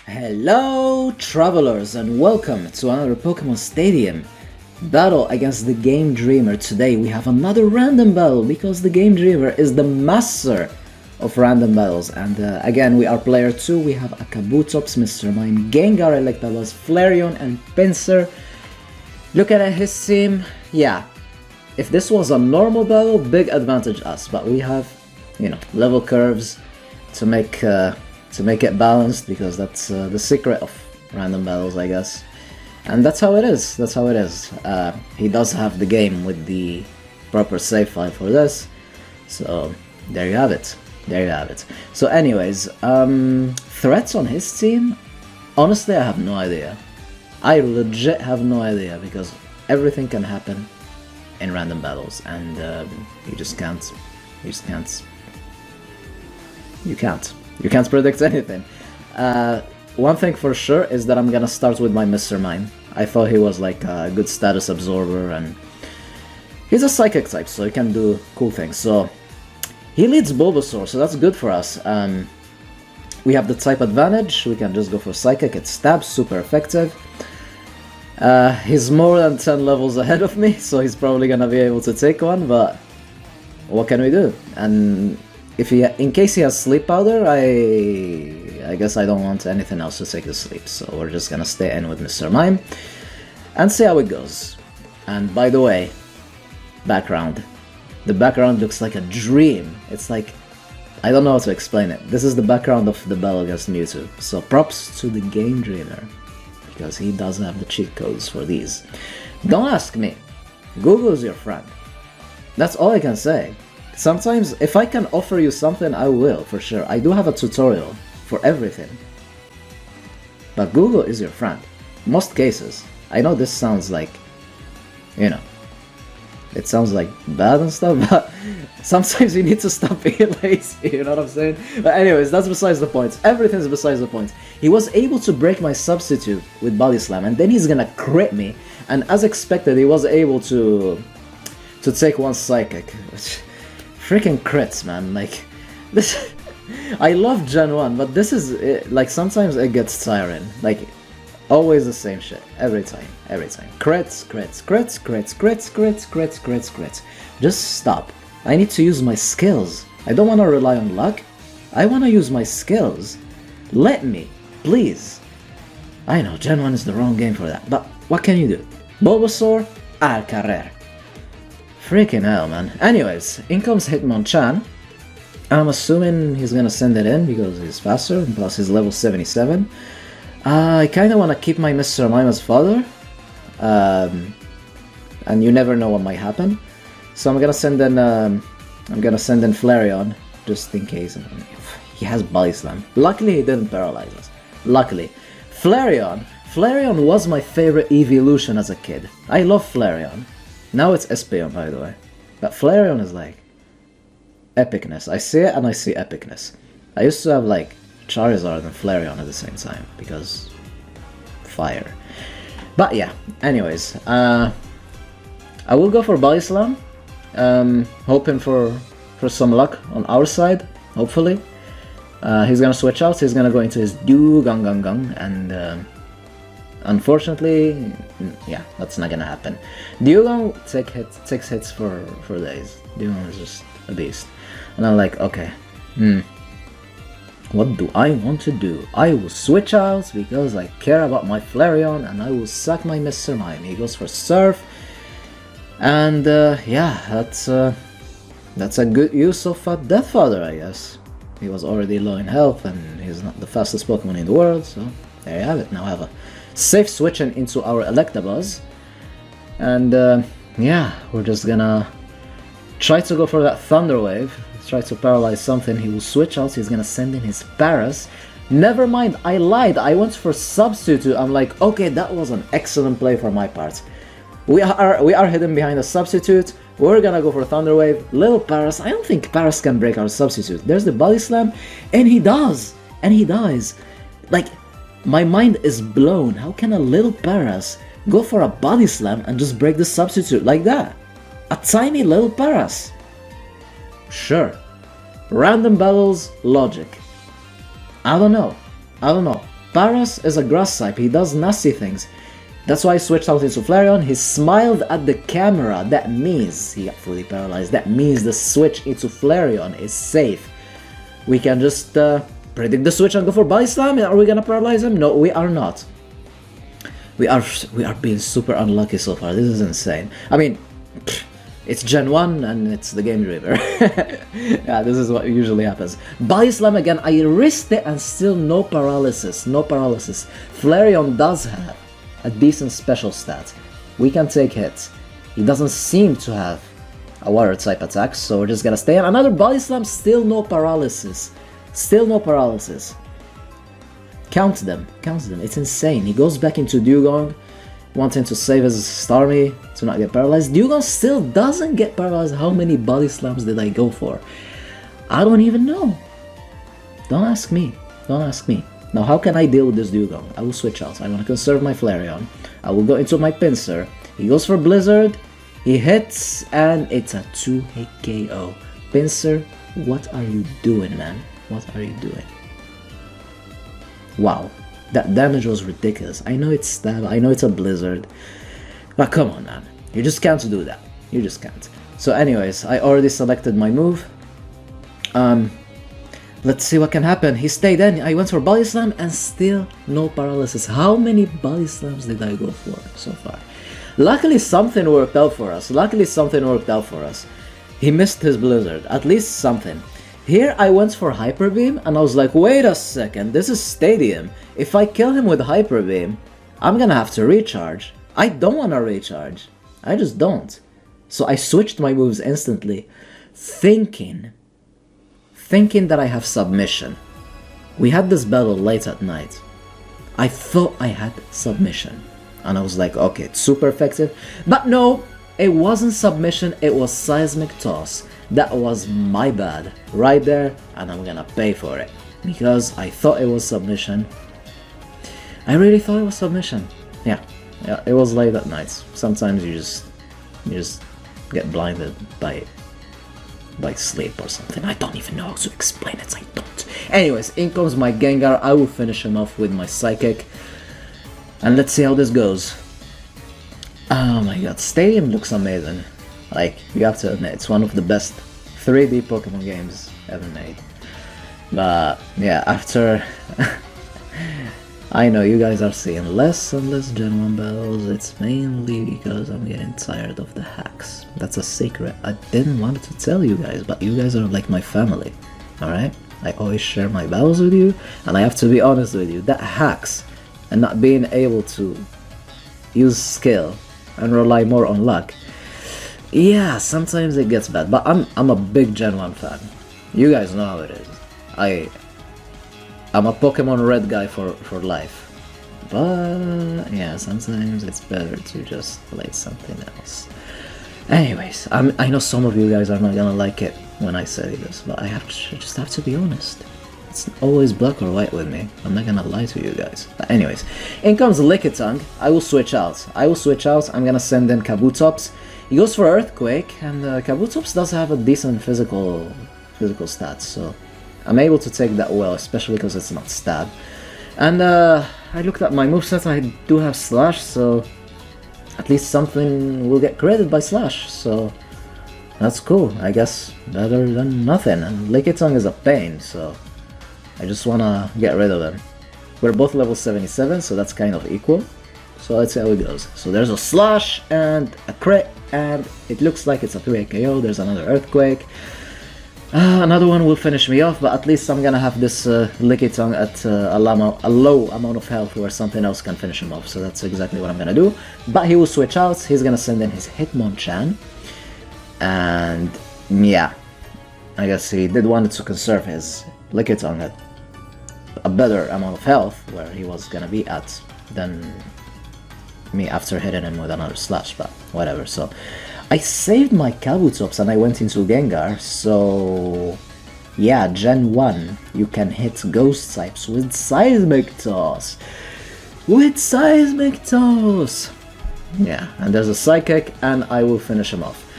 Hello travelers and welcome to another Pokemon Stadium battle against the TheGameDreamer. Today we have another random battle because the TheGameDreamer is the master of random battles, and again we are player 2. We have a Kabutops, Mr. Mime, Gengar, Electabuzz, Flareon and Pinsir. Look at his team. Yeah, if this was a normal battle, big advantage us, but we have, you know, level curves to make it balanced, because that's the secret of random battles, I guess. And that's how it is. That's how it is. He does have the game with the proper save file for this, so there you have it. There you have it. So, anyways, threats on his team. Honestly, I have no idea. I legit have no idea, because everything can happen in random battles, and you just can't. You just can't. You can't. You can't predict anything. One thing for sure is that I'm gonna start with my Mr. Mime. I thought he was like a good status absorber, and he's a psychic type, so he can do cool things. So he leads Bulbasaur, so that's good for us. We have the type advantage. We can just go for psychic. It stabs, super effective. He's more than 10 levels ahead of me, so he's probably gonna be able to take one, but what can we do? And if in case he has sleep powder, I guess I don't want anything else to take the sleep, so we're just gonna stay in with Mr. Mime and see how it goes. And by the way, background. The background looks like a dream. It's like, I don't know how to explain it. This is the background of the battle against Mewtwo, so props to the TheGameDreamer, because he does have the cheat codes for these. Don't ask me. Google's your friend. That's all I can say. Sometimes, if I can offer you something, I will, for sure. I do have a tutorial for everything. But Google is your friend. Most cases. I know this sounds like, you know, it sounds like bad and stuff, but sometimes you need to stop being lazy, you know what I'm saying? But anyways, that's besides the point. Everything's besides the point. He was able to break my substitute with Body Slam, and then he's gonna crit me, and as expected, he was able to take one Psychic. Freaking crits, man, like, this, I love Gen 1, but this is, like, sometimes it gets tiring, like, always the same shit, every time, crits, crits, just stop. I need to use my skills. I don't want to rely on luck, I want to use my skills. Let me, please. I know, Gen 1 is the wrong game for that, but what can you do? Bulbasaur, al carrer. Freaking hell, man. Anyways, in comes Hitmonchan. I'm assuming he's gonna send it in because he's faster, and plus he's level 77. I kinda wanna keep my Mr. Mime as father. And you never know what might happen. So I'm gonna send in Flareon, just in case. He has Body Slam. Luckily he didn't paralyze us. Luckily. Flareon was my favorite evolution as a kid. I love Flareon. Now it's Espeon, by the way. But Flareon is like epicness. I see it and I see epicness. I used to have like Charizard and Flareon at the same time because fire. But yeah, anyways, I will go for Body Slam, hoping for some luck on our side, hopefully. He's gonna switch out, he's gonna go into his Dewgong, and unfortunately, yeah, that's not gonna happen. Dewgong takes hits for days. Dewgong is just a beast. And I'm like, okay, what do I want to do? I will switch out because I care about my Flareon, and I will sack my Mr. Mime. He goes for Surf, and yeah, that's a good use of Death Fodder, I guess. He was already low in health, and he's not the fastest Pokemon in the world, so there you have it. Now I have a safe switching into our Electabuzz, and yeah, we're just gonna try to go for that Thunder Wave, try to paralyze something. He will switch out, he's gonna send in his Paras. Never mind, I lied, I went for Substitute. I'm like, okay, that was an excellent play for my part. We are hidden behind a Substitute, we're gonna go for Thunder Wave, little Paras. I don't think Paras can break our Substitute. There's the Body Slam, and he does, and he dies. Like, my mind is blown. How can a little Paras go for a Body Slam and just break the Substitute like that? A tiny little Paras. Sure. Random battles, logic. I don't know. Paras is a grass type, he does nasty things. That's why I switched out into Flareon. He smiled at the camera. That means he got fully paralyzed. That means the switch into Flareon is safe. We can just predict the switch and go for Body Slam. Are we gonna paralyze him? No, we are not. We are being super unlucky so far. This is insane. I mean, it's Gen 1 and it's the TheGameDreamer. Yeah, this is what usually happens. Body Slam again. I risked it and still no paralysis. No paralysis. Flareon does have a decent special stat. We can take hits. He doesn't seem to have a water type attack, so we're just gonna stay on. Another Body Slam, still no paralysis. Still no paralysis. Count them, it's insane. He goes back into Dugong, wanting to save his Starmie to not get paralyzed. Dugong still doesn't get paralyzed. How many Body Slams did I go for? I don't even know. Don't ask me, don't ask me. Now, how can I deal with this Dugong? I will switch out. I want to conserve my Flareon. I will go into my Pinsir. He goes for Blizzard. He hits, and it's a 2-hit KO. Pinsir, what are you doing, man? What are you doing? Wow, that damage was ridiculous. I know it's stab, I know it's a Blizzard. But come on, man. You just can't do that. You just can't. So anyways, I already selected my move. Let's see what can happen. He stayed in. I went for Body Slam and still no paralysis. How many Body Slams did I go for so far? Luckily something worked out for us. He missed his Blizzard. At least something. Here I went for Hyper Beam and I was like, wait a second, this is Stadium. If I kill him with Hyper Beam, I'm gonna have to recharge. I don't wanna recharge. I just don't. So I switched my moves instantly, thinking that I have submission. We had this battle late at night. I thought I had submission. And I was like, okay, it's super effective. But no, it wasn't submission, it was Seismic Toss. That was my bad, right there, and I'm gonna pay for it. Because I thought it was submission. I really thought it was submission. Yeah, it was late at night. Sometimes you just get blinded by sleep or something. I don't even know how to explain it, I don't. Anyways, in comes my Gengar. I will finish him off with my Psychic. And let's see how this goes. Oh my god, Stadium looks amazing. Like, you have to admit, it's one of the best 3D Pokemon games ever made. But yeah, after... I know you guys are seeing less and less Gen 1 battles. It's mainly because I'm getting tired of the HAX. That's a secret I didn't want to tell you guys, but you guys are like my family, alright? I always share my battles with you, and I have to be honest with you, that HAX and not being able to use skill and rely more on luck, yeah, sometimes it gets bad, but I'm a big Gen 1 fan. You guys know how it is. I'm a Pokemon Red guy for life. But yeah, sometimes it's better to just play something else. Anyways, I know some of you guys are not gonna like it when I say this, but I just have to be honest. It's always black or white with me. I'm not gonna lie to you guys. But anyways, in comes Lickitung. I will switch out. I'm gonna send in Kabutops. He goes for Earthquake, and Kabutops does have a decent physical stats, so I'm able to take that well, especially because it's not stab. And I looked at my moveset. I do have Slash, so at least something will get created by Slash, so that's cool. I guess better than nothing. And Lickitung is a pain, so I just wanna get rid of him. We're both level 77, so that's kind of equal. So let's see how it goes. So there's a Slash and a crit, and it looks like it's a 3 KO. There's another Earthquake. Another one will finish me off, but at least I'm gonna have this Lickitung at a low amount of health where something else can finish him off, so that's exactly what I'm gonna do. But he will switch out. He's gonna send in his Hitmonchan, and yeah, I guess he did want to conserve his Lickitung at a better amount of health where he was gonna be at than me after hitting him with another Slash, but whatever. So I saved my Kabutops and I went into Gengar, so yeah, Gen 1, you can hit Ghost types with Seismic Toss! Yeah, and there's a Psychic, and I will finish him off.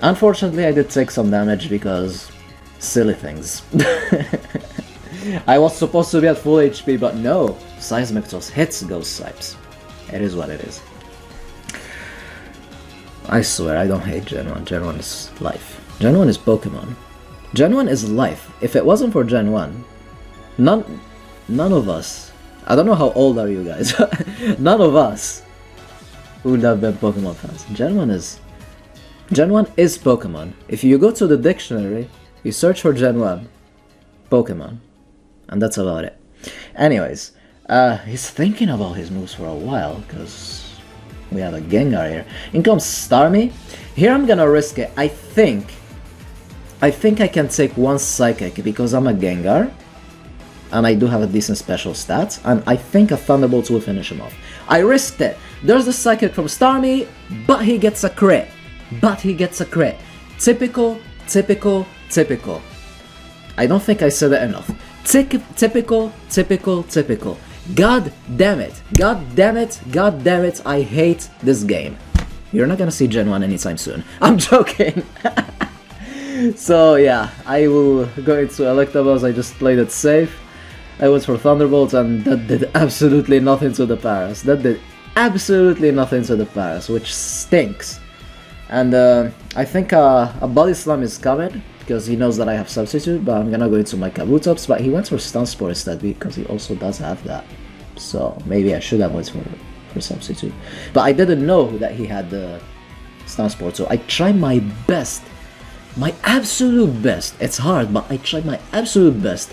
Unfortunately, I did take some damage because silly things. I was supposed to be at full HP, but no. Seismic Toss hits Ghost Sipes. It is what it is. I swear, I don't hate Gen 1. Gen 1 is life. Gen 1 is Pokemon. Gen 1 is life. If it wasn't for Gen 1, none of us, I don't know how old are you guys, none of us would have been Pokemon fans. Gen 1 is Pokemon. If you go to the dictionary, you search for Gen 1, Pokemon, and that's about it. Anyways, he's thinking about his moves for a while, because we have a Gengar here. In comes Starmie. Here I'm gonna risk it. I think I can take one Psychic because I'm a Gengar, and I do have a decent special stats, and I think a Thunderbolt will finish him off. I risked it. There's the Psychic from Starmie, but he gets a crit. Typical. I don't think I said it enough. Typical. God damn it, I hate this game. You're not gonna see Gen 1 anytime soon. I'm joking. So yeah, I will go into Electabuzz. I just played it safe. I went for Thunderbolt, and that did absolutely nothing to the Paras. Which stinks. And I think a Body Slam is coming, because he knows that I have Substitute, but I'm gonna go into my Kabutops, but he went for Stun Spore instead, because he also does have that. So maybe I should have went for Substitute. But I didn't know that he had the Stun Spore, so I tried my best, my absolute best. It's hard, but I tried my absolute best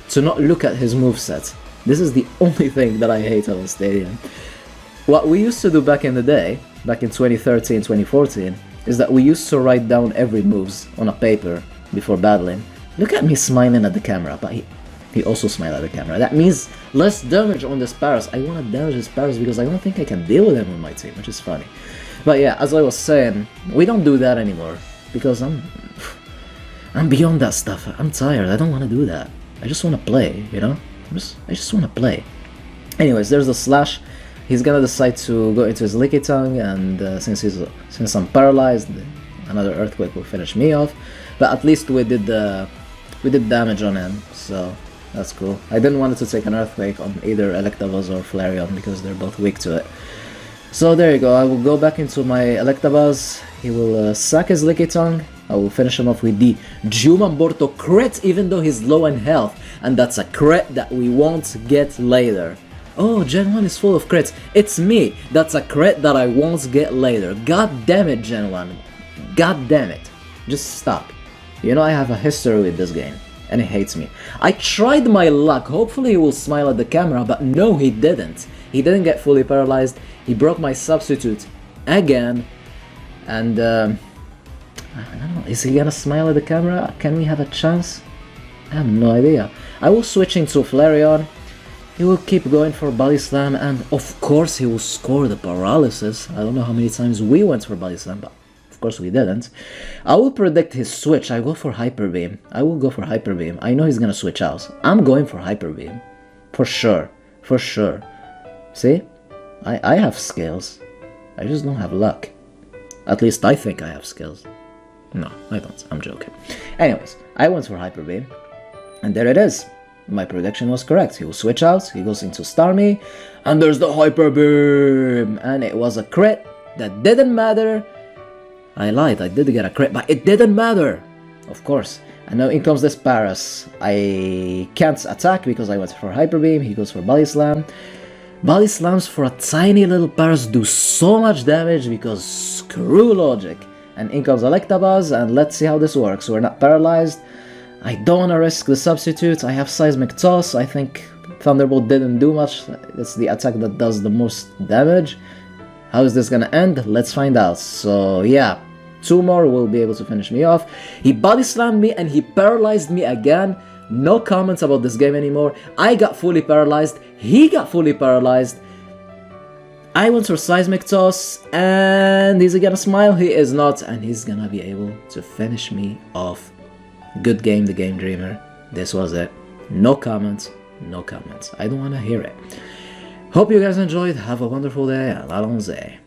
to not look at his moveset. This is the only thing that I hate about Stadium. What we used to do back in the day, back in 2013, 2014, is that we used to write down every moves on a paper before battling. Look at me smiling at the camera, but he also smiled at the camera. That means less damage on this Paras. I want to damage this Paras because I don't think I can deal with him on my team, which is funny. But yeah, as I was saying, we don't do that anymore, because I'm beyond that stuff. I'm tired. I don't want to do that. I just want to play, you know? I just want to play. Anyways, there's the Slash. He's gonna decide to go into his Licky Tongue, and since I'm paralyzed, another Earthquake will finish me off. But at least we did damage on him, so that's cool. I didn't want to take an Earthquake on either Electabuzz or Flareon because they're both weak to it. So there you go. I will go back into my Electabuzz. He will sack his Licky Tongue. I will finish him off with the Jumamborto crit, even though he's low in health, and that's a crit that we won't get later. Oh, Gen 1 is full of crits. It's me. That's a crit that I won't get later. God damn it, Gen 1. God damn it. Just stop. You know I have a history with this game, and he hates me. I tried my luck. Hopefully he will smile at the camera, but no, he didn't. He didn't get fully paralyzed. He broke my Substitute again. And, I don't know. Is he gonna smile at the camera? Can we have a chance? I have no idea. I will switch into Flareon. He will keep going for Body Slam, and of course he will score the Paralysis. I don't know how many times we went for Body Slam, but of course we didn't. I will predict his switch. I go for Hyper Beam. I will go for Hyper Beam. I know he's gonna switch out. I'm going for Hyper Beam. For sure. For sure. See? I have skills. I just don't have luck. At least I think I have skills. No, I don't. I'm joking. Anyways, I went for Hyper Beam, and there it is. My prediction was correct. He will switch out, he goes into Starmie, and there's the Hyper Beam! And it was a crit that didn't matter. I lied, I did get a crit, but it didn't matter! Of course. And now in comes this Paras. I can't attack because I went for Hyper Beam, he goes for Body Slam. Body Slams for a tiny little Paras do so much damage because screw logic. And in comes Electabuzz, and let's see how this works. We're not paralyzed. I don't want to risk the Substitute. I have Seismic Toss. I think Thunderbolt didn't do much. It's the attack that does the most damage. How is this gonna end? Let's find out. So yeah, 2 more will be able to finish me off. He Body Slammed me and he paralyzed me again. No comments about this game anymore. I got fully paralyzed. He got fully paralyzed. I went for Seismic Toss, and is he gonna smile? He is not, and he's gonna be able to finish me off. Good game, the Game Dreamer. This was it. No comments, no comments. I don't want to hear it. Hope you guys enjoyed. Have a wonderful day, and allons-y.